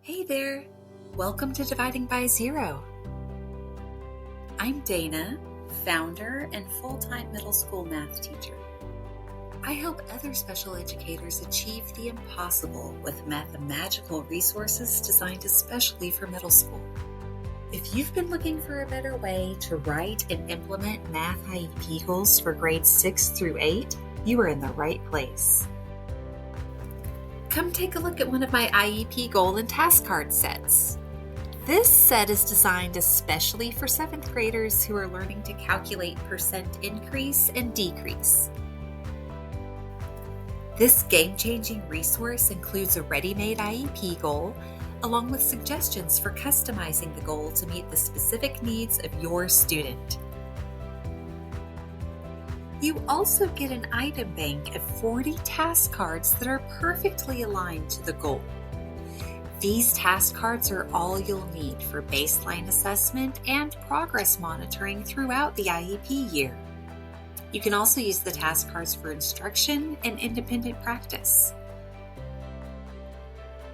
Hey there! Welcome to Dividing by Zero. I'm Dana, founder and full-time middle school math teacher. I help other special educators achieve the impossible with mathemagical resources designed especially for middle school. If you've been looking for a better way to write and implement math IEP goals for grades 6 through 8, you are in the right place. Come take a look at one of my IEP goal and task card sets. This set is designed especially for 7th graders who are learning to calculate percent increase and decrease. This game-changing resource includes a ready-made IEP goal, along with suggestions for customizing the goal to meet the specific needs of your student. You also get an item bank of 40 task cards that are perfectly aligned to the goal. These task cards are all you'll need for baseline assessment and progress monitoring throughout the IEP year. You can also use the task cards for instruction and independent practice.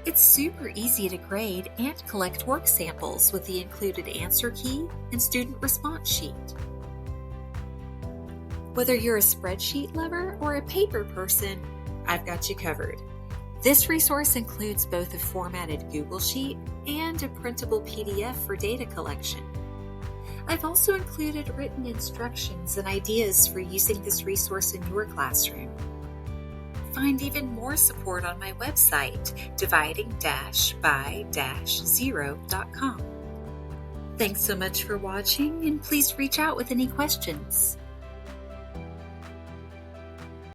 It's super easy to grade and collect work samples with the included answer key and student response sheet. Whether you're a spreadsheet lover or a paper person, I've got you covered. This resource includes both a formatted Google Sheet and a printable PDF for data collection. I've also included written instructions and ideas for using this resource in your classroom. Find even more support on my website, dividing-by-zero.com. Thanks so much for watching, and please reach out with any questions.